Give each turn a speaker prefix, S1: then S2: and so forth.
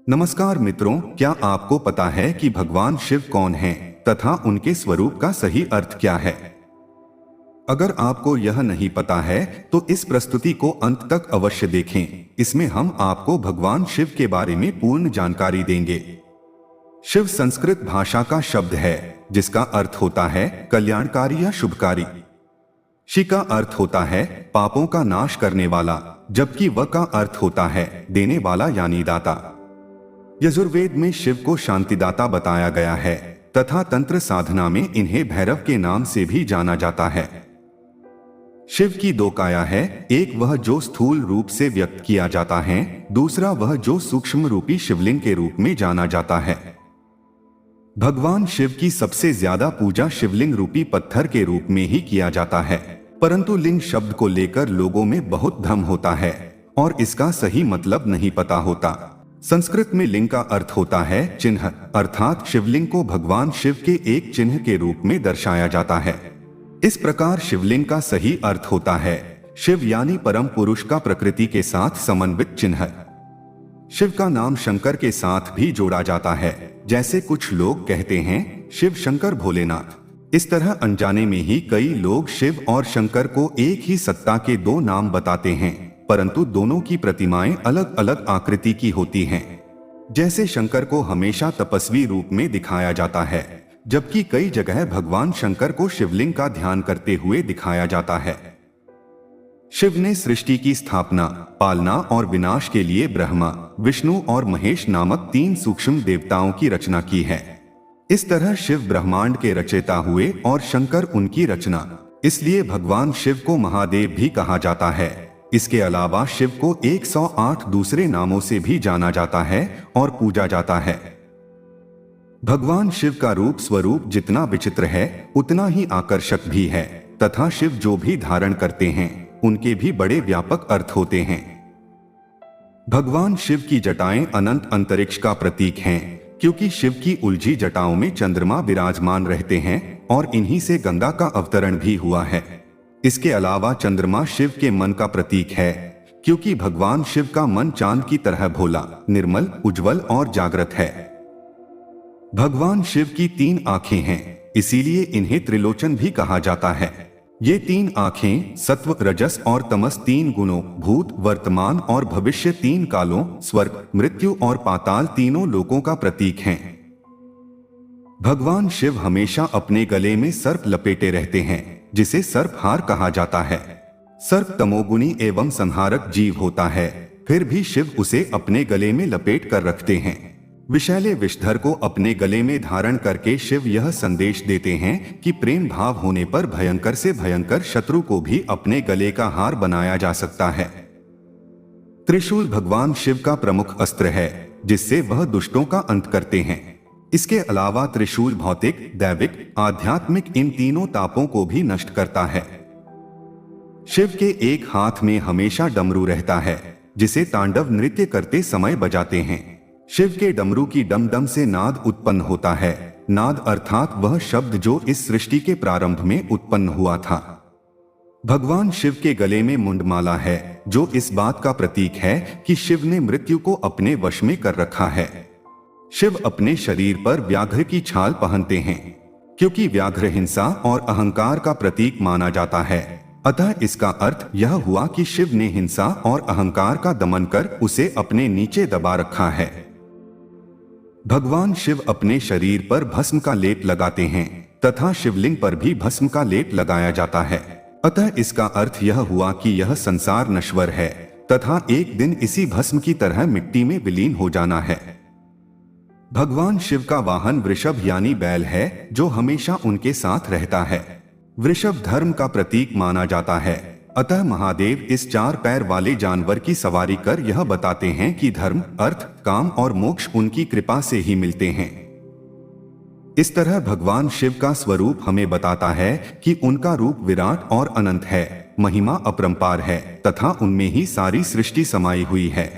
S1: नमस्कार मित्रों, क्या आपको पता है कि भगवान शिव कौन हैं तथा उनके स्वरूप का सही अर्थ क्या है? अगर आपको यह नहीं पता है तो इस प्रस्तुति को अंत तक अवश्य देखें। इसमें हम आपको भगवान शिव के बारे में पूर्ण जानकारी देंगे। शिव संस्कृत भाषा का शब्द है जिसका अर्थ होता है कल्याणकारी या शुभकारी। शि का अर्थ होता है पापों का नाश करने वाला, जबकि व का अर्थ होता है देने वाला यानी दाता। यजुर्वेद में शिव को शांतिदाता बताया गया है तथा तंत्र साधना में इन्हें भैरव के नाम से भी जाना जाता है। शिव की दो काया है, एक वह जो स्थूल रूप से व्यक्त किया जाता है, दूसरा वह जो सूक्ष्म रूपी शिवलिंग के रूप में जाना जाता है। भगवान शिव की सबसे ज्यादा पूजा शिवलिंग रूपी पत्थर के रूप में ही किया जाता है, परंतु लिंग शब्द को लेकर लोगों में बहुत भ्रम होता है और इसका सही मतलब नहीं पता होता। संस्कृत में लिंग का अर्थ होता है चिन्ह, अर्थात शिवलिंग को भगवान शिव के एक चिन्ह के रूप में दर्शाया जाता है। इस प्रकार शिवलिंग का सही अर्थ होता है शिव यानी परम पुरुष का प्रकृति के साथ समन्वित चिन्ह। शिव का नाम शंकर के साथ भी जोड़ा जाता है, जैसे कुछ लोग कहते हैं शिव शंकर भोलेनाथ। इस तरह अनजाने में ही कई लोग शिव और शंकर को एक ही सत्ता के दो नाम बताते हैं, परंतु दोनों की प्रतिमाएं अलग अलग आकृति की होती हैं। जैसे शंकर को हमेशा तपस्वी रूप में दिखाया जाता है, जबकि कई जगह भगवान शंकर को शिवलिंग का ध्यान करते हुए दिखाया जाता है। शिव ने सृष्टि की स्थापना, पालना और विनाश के लिए ब्रह्मा, विष्णु और महेश नामक तीन सूक्ष्म देवताओं की रचना की है। इस तरह शिव ब्रह्मांड के रचयिता हुए और शंकर उनकी रचना, इसलिए भगवान शिव को महादेव भी कहा जाता है। इसके अलावा शिव को 108 दूसरे नामों से भी जाना जाता है और पूजा जाता है। भगवान शिव का रूप स्वरूप जितना विचित्र है उतना ही आकर्षक भी है तथा शिव जो भी धारण करते हैं उनके भी बड़े व्यापक अर्थ होते हैं। भगवान शिव की जटाएं अनंत अंतरिक्ष का प्रतीक हैं, क्योंकि शिव की उलझी जटाओं में चंद्रमा विराजमान रहते हैं और इन्हीं से गंगा का अवतरण भी हुआ है। इसके अलावा चंद्रमा शिव के मन का प्रतीक है, क्योंकि भगवान शिव का मन चांद की तरह भोला, निर्मल, उज्जवल और जागृत है। भगवान शिव की तीन आंखें हैं, इसीलिए इन्हें त्रिलोचन भी कहा जाता है। ये तीन आंखें सत्व, रजस और तमस तीन गुणों, भूत, वर्तमान और भविष्य तीन कालों, स्वर्ग, मृत्यु और पाताल तीनों लोकों का प्रतीक हैं। भगवान शिव हमेशा अपने गले में सर्प लपेटे रहते हैं, जिसे सर्पहार कहा जाता है। सर्प तमोगुणी एवं संहारक जीव होता है, फिर भी शिव उसे अपने गले में लपेट कर रखते हैं। विषैले विषधर को अपने गले में धारण करके शिव यह संदेश देते हैं कि प्रेम भाव होने पर भयंकर से भयंकर शत्रु को भी अपने गले का हार बनाया जा सकता है। त्रिशूल भगवान शिव का प्रमुख अस्त्र है, जिससे वह दुष्टों का अंत करते हैं। इसके अलावा त्रिशूल भौतिक, दैविक, आध्यात्मिक इन तीनों तापों को भी नष्ट करता है। शिव के एक हाथ में हमेशा डमरू रहता है, जिसे तांडव नृत्य करते समय बजाते हैं। शिव के डमरू की डम डम से नाद उत्पन्न होता है। नाद अर्थात वह शब्द जो इस सृष्टि के प्रारंभ में उत्पन्न हुआ था। भगवान शिव के गले में मुंडमाला है, जो इस बात का प्रतीक है कि शिव ने मृत्यु को अपने वश में कर रखा है। शिव अपने शरीर पर व्याघ्र की छाल पहनते हैं, क्योंकि व्याघ्र हिंसा और अहंकार का प्रतीक माना जाता है। अतः इसका अर्थ यह हुआ कि शिव ने हिंसा और अहंकार का दमन कर उसे अपने नीचे दबा रखा है। भगवान शिव अपने शरीर पर भस्म का लेप लगाते हैं तथा शिवलिंग पर भी भस्म का लेप लगाया जाता है। अतः इसका अर्थ यह हुआ कि यह संसार नश्वर है तथा एक दिन इसी भस्म की तरह मिट्टी में विलीन हो जाना है। भगवान शिव का वाहन वृषभ यानी बैल है, जो हमेशा उनके साथ रहता है। वृषभ धर्म का प्रतीक माना जाता है, अतः महादेव इस चार पैर वाले जानवर की सवारी कर यह बताते हैं कि धर्म, अर्थ, काम और मोक्ष उनकी कृपा से ही मिलते हैं। इस तरह भगवान शिव का स्वरूप हमें बताता है कि उनका रूप विराट और अनंत है, महिमा अपरंपार है तथा उनमें ही सारी सृष्टि समाई हुई है।